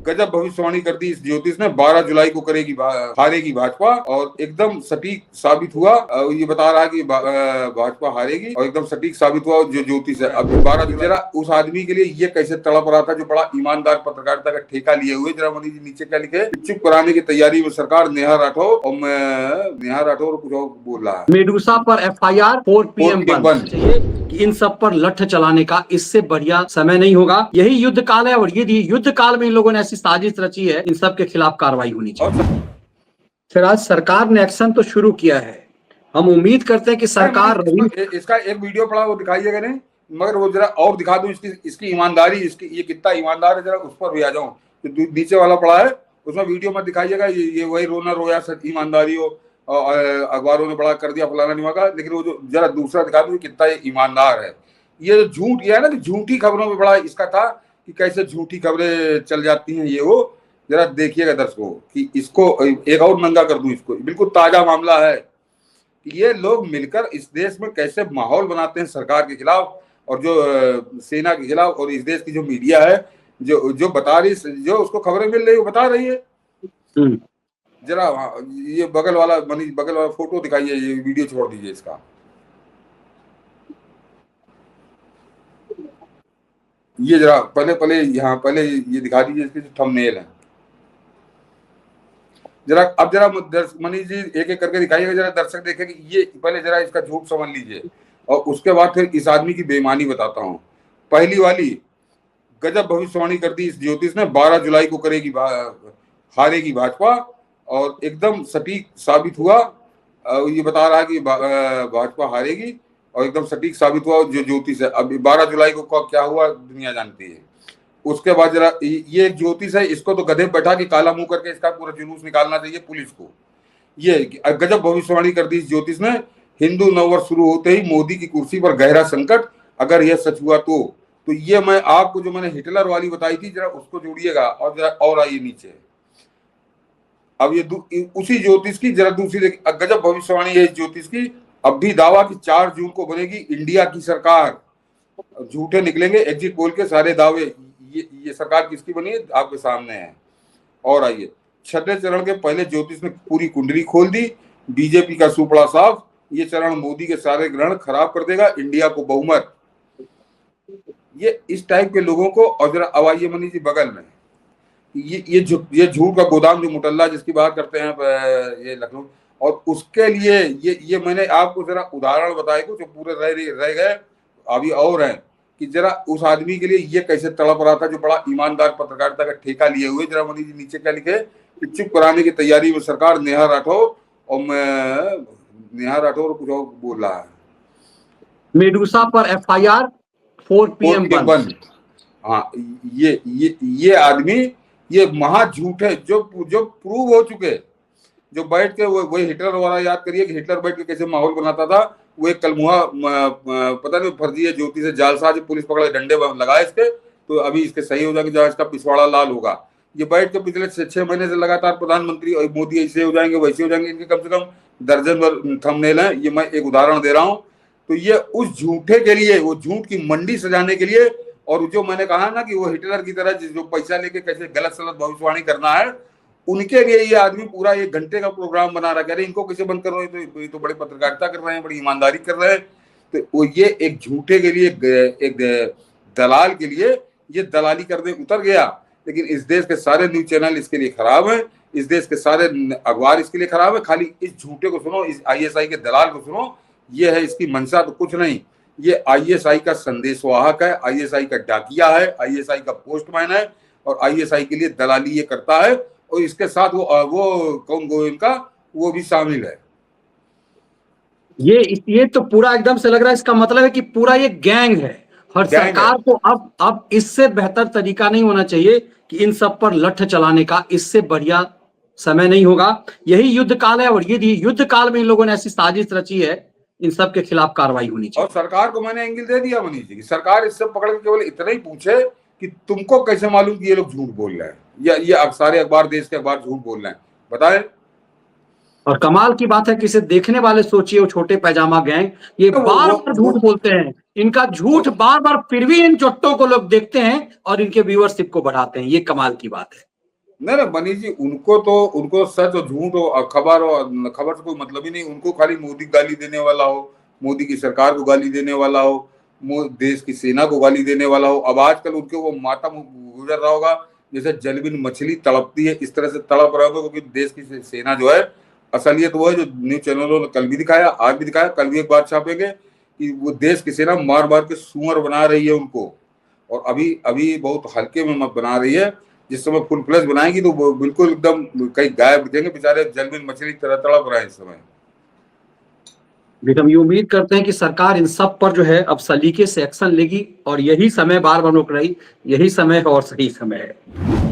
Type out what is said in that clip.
गजब भविष्यवाणी कर दी इस ज्योतिष ने। 12 जुलाई को करेगी हारेगी भाजपा, और एकदम सटीक साबित हुआ। ये बता रहा है कि भाजपा हारेगी, और एकदम सटीक साबित हुआ जो ज्योतिष है। अब 12 जरा उस आदमी के लिए ये कैसे तड़प रहा था जो बड़ा ईमानदार पत्रकारिता का ठेका लिए हुए। जरा मनीष जी नीचे क्या लिखे, चुप कराने की तैयारी में सरकार। नेहा राठौर, और नेहा राठौर कुछ और बोल रहा है। मेडूसा पर FIR 4 PM बंद चाहिए कि इन सब पर लठ चलाने का इससे बढ़िया समय नहीं होगा। यही युद्ध काल है, और ये युद्ध काल में इन लोगों ने ऐसी साजिश रची है, इन सब के खिलाफ कार्रवाई होनी चाहिए। फिर आज सरकार ने एक्शन तो शुरू किया है, हम उम्मीद करते हैं कि सरकार इसका एक वीडियो पड़ा, वो दिखाइएगा नहीं, मगर वो जरा और दिखा दूं इसकी ईमानदारी, इसकी ये कितना ईमानदार है, जरा उस पर भी आ जाऊं। तो नीचे वाला पड़ा है, उसमें वीडियो मत दिखाइएगा, ये वही रोना रोया सच ईमानदारी हो, अखबारों ने बड़ा कर दिया फलाना निमा का, लेकिन वो जो जरा दूसरा दिखा दूं कितना ये ईमानदार है। ये जो झूठ किया है ना, कि झूठी खबरों में बड़ा इसका था कि कैसे झूठी खबरें चल जाती हैं, ये वो जरा देखिएगा दर्शकों कि इसको एक और नंगा कर दूं। इसको बिल्कुल ताजा मामला है कि ये लोग मिलकर इस देश में कैसे माहौल बनाते हैं सरकार के खिलाफ, और जो सेना के खिलाफ, और इस देश की जो मीडिया है जो बता रही, जो उसको खबरें मिल रही है वो बता रही है। जरा ये बगल वाला फोटो दिखाइए, ये वीडियो छोड़ दीजिए इसका। ये जरा पहले ये दिखा दीजिए, इसके जो थंबनेल है। अब जरा मनीष जी एक एक करके दिखाइएगा, जरा दर्शक देखे कि ये पहले जरा इसका झूठ समझ लीजिए, और उसके बाद फिर इस आदमी की बेईमानी बताता हूँ। पहली वाली, गजब भविष्यवाणी कर दी इस ज्योतिष ने। 12 जुलाई को करेगी हारेगी भाजपा, और एकदम सटीक साबित हुआ। ये बता रहा है कि भाजपा हारेगी, और एकदम सटीक साबित हुआ जो ज्योतिष है। अब 12 जुलाई को क्या हुआ दुनिया जानती है। उसके बाद जरा ये एक ज्योतिष है, इसको तो गधे बैठा के काला मुंह करके इसका पूरा जुलूस निकालना चाहिए पुलिस को। ये गजब भविष्यवाणी कर दी इस ज्योतिष ने। हिंदू नववर्ष शुरू होते ही मोदी की कुर्सी पर गहरा संकट, अगर यह सच हुआ तो ये मैं आपको जो मैंने हिटलर वाली बताई थी, जरा उसको जोड़िएगा, और जरा और आइए नीचे। अब ये उसी ज्योतिष की जरा दूसरी गजब भविष्यवाणी है इस ज्योतिष की। अब भी दावा कि 4 जून को बनेगी इंडिया की सरकार। झूठे निकलेंगे एग्जिट पोल के सारे दावे। ये सरकार किसकी बनी है आपके सामने है। और आइए, छठे चरण के पहले ज्योतिष ने पूरी कुंडली खोल दी। बीजेपी का सुपड़ा साफ, ये चरण मोदी के सारे ग्रहण खराब कर देगा, इंडिया को बहुमत। ये इस टाइप के लोगों को। और जरा अब आइए मनीष जी बगल में, ये झूठ का गोदाम जो मुटल्ला जिसकी बात करते हैं ये लखनऊ, और उसके लिए ये मैंने आपको जरा उदाहरण बताए को जो पूरे रह गए अभी और हैं, कि जरा उस आदमी के लिए ये कैसे तड़प रहा था जो बड़ा ईमानदार पत्रकारिता का ठेका लिए हुए। जरा मनीष जी नीचे क्या लिखे, चुप कराने की तैयारी में सरकार। नेहा राठौर, और नेहा राठौर कुछ और बोल रहा है। मेडूसा पर FIR 4 PM बंद। हाँ, ये आदमी ये महा झूठ है, जो प्रूव हो चुके, जो बैठ के वही हिटलर वाला याद करिए कि हिटलर बैठ के कैसे माहौल बनाता था। वो एक कलमुहा पता नहीं फर्जी है ज्योति से जालसाज, पुलिस पकड़े डंडे लगाए इसके, तो अभी इसके सही हो जाएगा जहाँ इसका पिछवाड़ा लाल होगा। ये बैठ के पिछले 6 महीने से लगातार प्रधानमंत्री और मोदी ऐसे हो जाएंगे वैसे हो जाएंगे, इनके कम से कम दर्जन भर थंबनेल हैं। ये मैं एक उदाहरण दे रहा हूँ। तो ये उस झूठे के लिए, वो झूठ की मंडी सजाने के लिए, और जो मैंने कहा ना कि वो हिटलर की तरह जो पैसा लेके कैसे गलत सलत भविष्यवाणी करना है, उनके लिए ये आदमी पूरा 1 घंटे का प्रोग्राम बना रहा है। अरे इनको कैसे बंद कर रहे हो, तो ये तो बड़ी पत्रकारिता कर रहे हैं, बड़ी ईमानदारी कर रहे हैं। तो वो ये एक झूठे के लिए, एक दलाल के लिए ये दलाली करने उतर गया। लेकिन इस देश के सारे न्यूज चैनल इसके लिए खराब है, इस देश के सारे अखबार इसके लिए खराब है। खाली इस झूठे को सुनो, इस ISI के दलाल को सुनो। ये है इसकी मंशा, तो कुछ नहीं। ये ISI का संदेशवाहक है, ISI का डाकिया है, ISI का पोस्टमैन है, और ISI के लिए दलाली ये करता है। और इसके साथ वो कौन गोविंद का वो भी शामिल है। ये तो पूरा एकदम से लग रहा है, इसका मतलब है कि पूरा ये गैंग है। और सरकार को अब इससे बेहतर तरीका नहीं होना चाहिए कि इन सब पर लठ चलाने का, इससे बढ़िया समय नहीं होगा। यही युद्ध काल है, और ये युद्ध काल में इन लोगों ने ऐसी साजिश रची है, इन सब के खिलाफ कार्रवाई होनी चाहिए। और सरकार को मैंने एंगल दे दिया मनीष जी की सरकार इससे पकड़ के केवल इतना ही पूछे कि तुमको कैसे मालूम कि ये लोग झूठ बोल रहे हैं, या ये सारे अखबार, देश के अखबार झूठ बोल रहे हैं, बताएं। और कमाल की बात है कि इसे देखने वाले सोचिए, वो छोटे पैजामा गैंग ये बार बार झूठ बोलते हैं। इनका झूठ बार बार, फिर भी इन चोट्टों को लोग देखते हैं और इनके व्यूअरशिप को बढ़ाते हैं। ये कमाल की बात है। नहीं मनीष जी, उनको सच और झूठ और खबर से कोई मतलब ही नहीं। उनको खाली मोदी गाली देने वाला हो, मोदी की सरकार को गाली देने वाला हो, देश की सेना को गाली देने वाला हो। अब आजकल उनके वो मातम गुजर रहा होगा जैसे जलबिन मछली तड़पती है, इस तरह से तड़प रहे होगा, क्योंकि देश की सेना जो है, असलियत वो है जो न्यूज चैनलों ने कल भी दिखाया, आज भी दिखाया, कल भी एक बात छापेंगे कि वो देश की सेना मार मार के सुअर बना रही है उनको। और अभी अभी बहुत हल्के में मत बना रही है, जिस समय फुल फ्लैश बनाएगी तो वो बिल्कुल एकदम कहीं गायब दिखेंगे, बेचारे जलबिन मछली तरह तड़प रहे हैं इस समय। हम ये उम्मीद करते हैं कि सरकार इन सब पर जो है अब सलीके से एक्शन लेगी, और यही समय बार बार रोक रही, यही समय है और सही समय है।